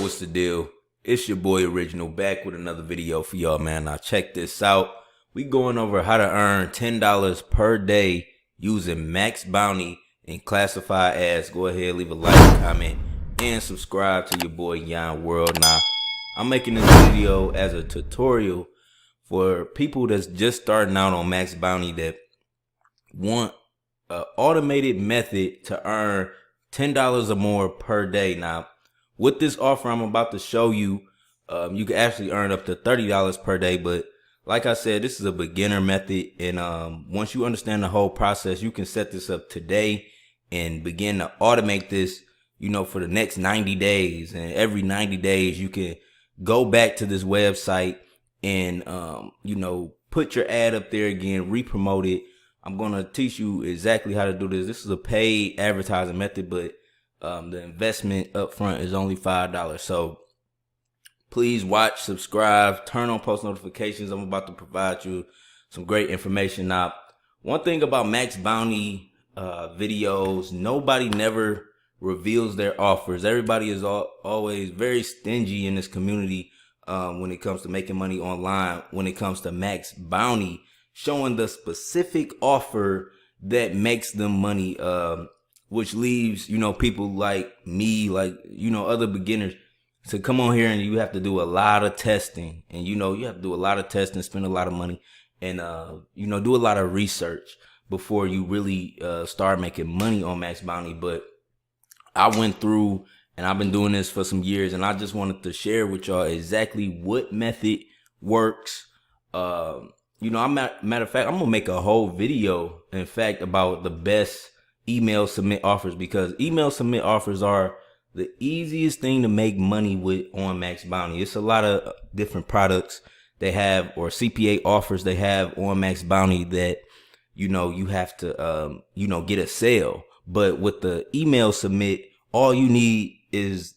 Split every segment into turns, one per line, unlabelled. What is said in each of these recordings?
what's the deal? It's your boy Original back with another video for y'all, man. Now check this out. We going over how to earn $10 per day using Maxbounty and classified ads. Go ahead, leave a like, comment, and subscribe to your boy YON WORLD. Now, I'm making this video as a tutorial for people that's just starting out on Maxbounty that want an automated method to earn $10 or more per day. Now, with this offer I'm about to show you, you can actually earn up to $30 per day. But like I said, this is a beginner method. And once you understand the whole process, you can set this up today and begin to automate this, for the next 90 days. And every 90 days, you can go back to this website and, put your ad up there again, re-promote it. I'm going to teach you exactly how to do this. This is a paid advertising method, but the investment up front is only $5. So please watch, subscribe, turn on post notifications. I'm about to provide you some great information. Now, one thing about Maxbounty videos, nobody never reveals their offers. Everybody is always very stingy in this community when it comes to making money online. When it comes to Maxbounty, showing the specific offer that makes them money, which leaves, people like me, other beginners to come on here, and you have to do a lot of testing, and you have to do a lot of testing, spend a lot of money, and do a lot of research before you really start making money on Maxbounty. But I went through, and I've been doing this for some years, and I just wanted to share with y'all exactly what method works. Matter of fact, I'm gonna make a whole video, in fact, about the best email submit offers, because email submit offers are the easiest thing to make money with on Maxbounty. It's a lot of different products they have, or CPA offers they have on Maxbounty that, you have to, get a sale. But with the email submit, all you need is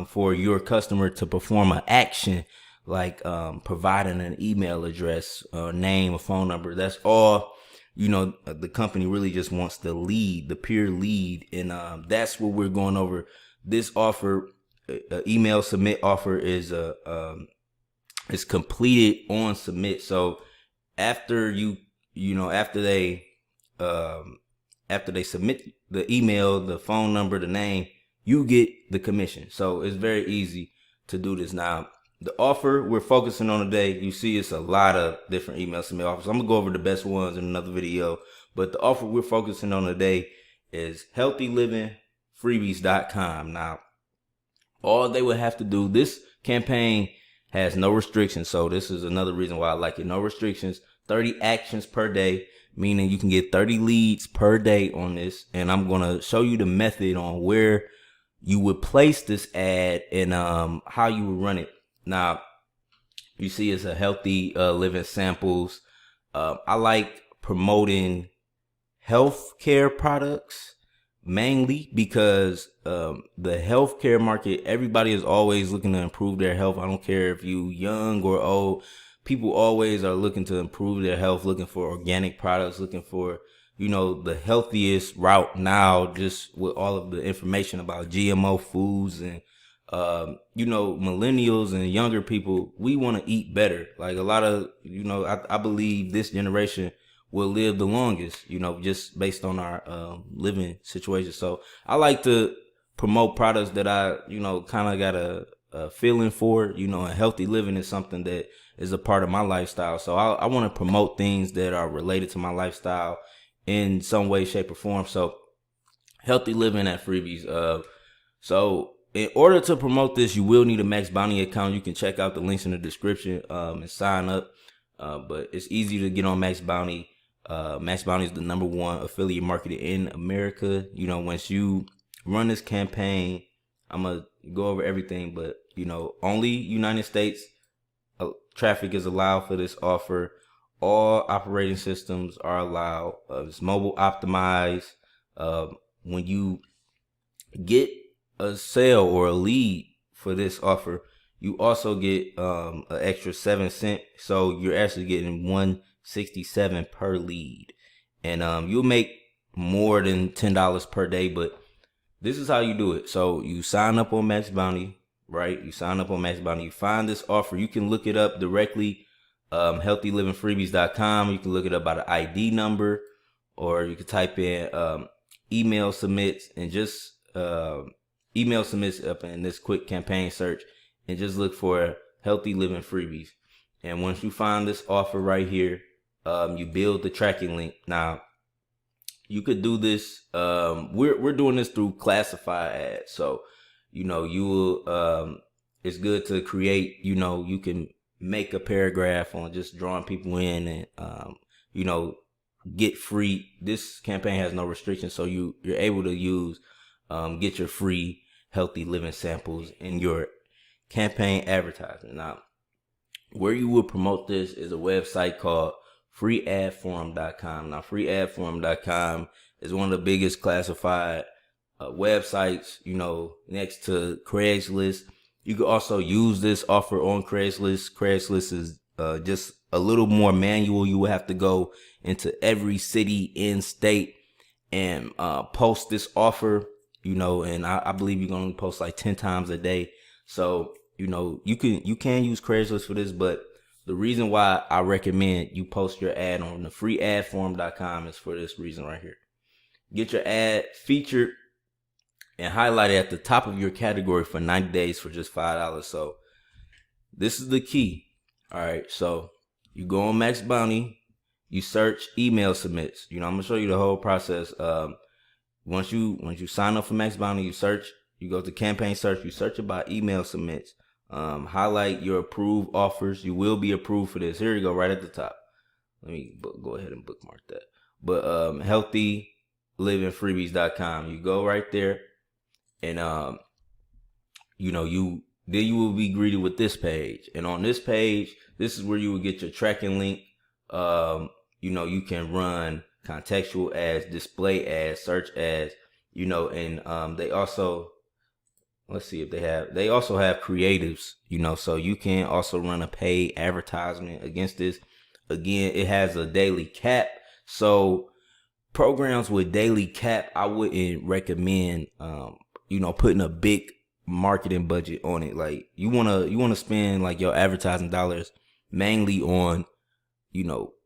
for your customer to perform an action, like providing an email address, name, a phone number. That's all. The company really just wants the lead, the pure lead. And that's what we're going over. This offer, email submit offer, is completed on submit. So after after they submit the email, the phone number, the name, you get the commission. So it's very easy to do this. Now, the offer we're focusing on today, you see it's a lot of different email submit offers. I'm gonna go over the best ones in another video, but the offer we're focusing on today is healthylivingfreebies.com. Now, all they would have to do, this campaign has no restrictions, so this is another reason why I like it. No restrictions, 30 actions per day, meaning you can get 30 leads per day on this. And I'm gonna show you the method on where you would place this ad and how you would run it. Now, you see it's a healthy living samples. I like promoting healthcare products mainly because the healthcare market, everybody is always looking to improve their health. I don't care if you young or old. People always are looking to improve their health, looking for organic products, looking for, the healthiest route now, just with all of the information about GMO foods and millennials and younger people, we want to eat better. Like a lot of, I believe this generation will live the longest, just based on our living situation. So I like to promote products that I, kind of got a feeling for. And healthy living is something that is a part of my lifestyle. So I want to promote things that are related to my lifestyle in some way, shape, or form. So healthy living at freebies. So in order to promote this, you will need a Maxbounty account. You can check out the links in the description and sign up. But it's easy to get on Maxbounty. Maxbounty is the #1 affiliate marketer in America. Once you run this campaign, I'm going to go over everything, but, only United States traffic is allowed for this offer. All operating systems are allowed. It's mobile optimized. When you get a sale or a lead for this offer, you also get an extra 7 cents. So you're actually getting $1.67 per lead, and you'll make more than $10 per day. But this is how you do it. So you sign up on Maxbounty, right? You sign up on Maxbounty, you find this offer. You can look it up directly, healthylivingfreebies.com. You can look it up by the ID number, or you can type in email submits, and just email submits up in this quick campaign search, and just look for Healthy Living Freebies. And once you find this offer right here, you build the tracking link. Now, you could do this. We're doing this through classified ads. So, you will, it's good to create, you can make a paragraph on just drawing people in, and, get free. This campaign has no restrictions. So you're able to use, get your free healthy living samples in your campaign advertising. Now, where you would promote this is a website called freeadforum.com. Now, freeadforum.com is one of the biggest classified websites, next to Craigslist. You could also use this offer on Craigslist. Craigslist is just a little more manual. You will have to go into every city in state and post this offer, and I believe you're going to post like 10 times a day. So, you can use Craigslist for this, but the reason why I recommend you post your ad on the freeadforum.com is for this reason right here. Get your ad featured and highlighted at the top of your category for 90 days for just $5. So this is the key. All right. So you go on Maxbounty, you search email submits. I'm going to show you the whole process. Once you sign up for Maxbounty, you go to campaign search, you search it by email submits. Highlight your approved offers. You will be approved for this. Here you go, right at the top. Let me go ahead and bookmark that. But healthylivingfreebies.com. You go right there, and you will be greeted with this page. And on this page, this is where you will get your tracking link. You can run contextual ads, display ads, search ads, and they also, let's see if they also have creatives, so you can also run a paid advertisement against this. Again, it has a daily cap. So programs with daily cap, I wouldn't recommend, putting a big marketing budget on it. Like you want to spend like your advertising dollars mainly on,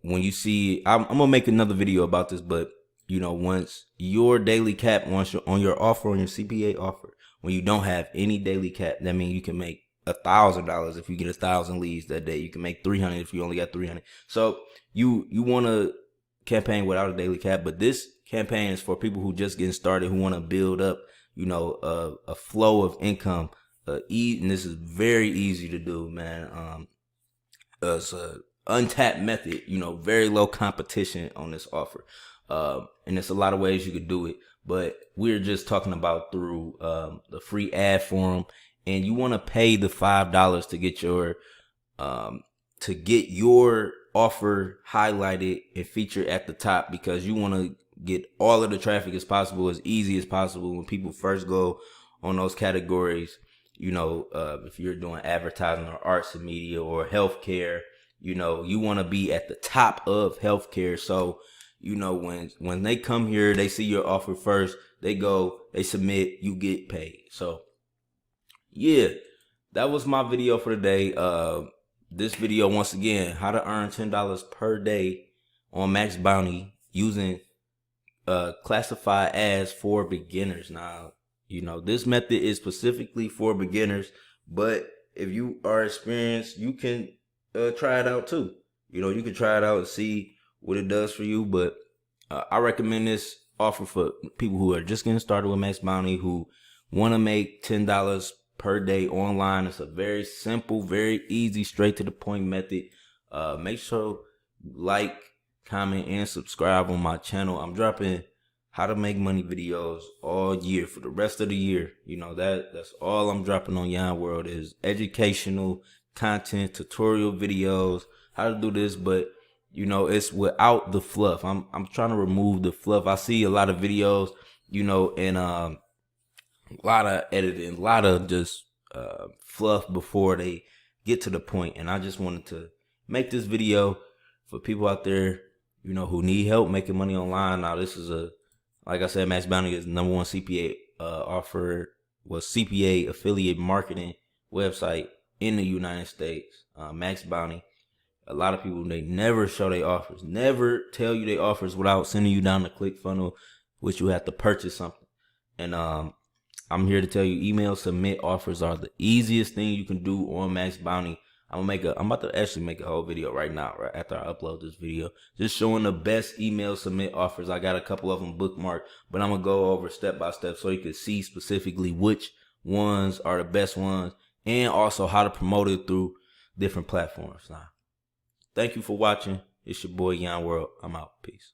when you see, I'm going to make another video about this, but once your daily cap, once you're on your offer, on your CPA offer, when you don't have any daily cap, that means you can make $1,000 if you get 1,000 leads that day. You can make 300 if you only got 300. So you want to campaign without a daily cap, but this campaign is for people who just getting started, who want to build up, a flow of income. And this is very easy to do, man. It's a untapped method, very low competition on this offer. And there's a lot of ways you could do it, but we're just talking about through the free ad forum. And you want to pay the $5 to get your offer highlighted and featured at the top, because you want to get all of the traffic as possible, as easy as possible when people first go on those categories. If you're doing advertising or arts and media or healthcare, you want to be at the top of healthcare. So, when they come here, they see your offer first, they submit, you get paid. So yeah, that was my video for today. This video, once again, how to earn $10 per day on Maxbounty using classified ads for beginners. Now, this method is specifically for beginners, but if you are experienced, you can try it out too. You can try it out and see what it does for you. But I recommend this offer for people who are just getting started with Maxbounty, who want to make $10 per day online. It's a very simple, very easy, straight to the point method. Make sure like, comment, and subscribe on my channel. I'm dropping how to make money videos all year for the rest of the year. That's all I'm dropping on YON World is educational content, tutorial videos, how to do this, but it's without the fluff. I'm trying to remove the fluff. I see a lot of videos, and a lot of editing, a lot of just fluff before they get to the point. And I just wanted to make this video for people out there, who need help making money online. Now, this is like I said, Maxbounty is #1 CPA offer, was CPA affiliate marketing website in the United States, Maxbounty. A lot of people, they never show their offers, never tell you their offers without sending you down the click funnel, which you have to purchase something. And I'm here to tell you, email submit offers are the easiest thing you can do on Maxbounty. I'm about to actually make a whole video right now, right after I upload this video, just showing the best email submit offers. I got a couple of them bookmarked, but I'm gonna go over step by step so you can see specifically which ones are the best ones, and also how to promote it through different platforms. Now, thank you for watching. It's your boy YON WORLD. I'm out. Peace.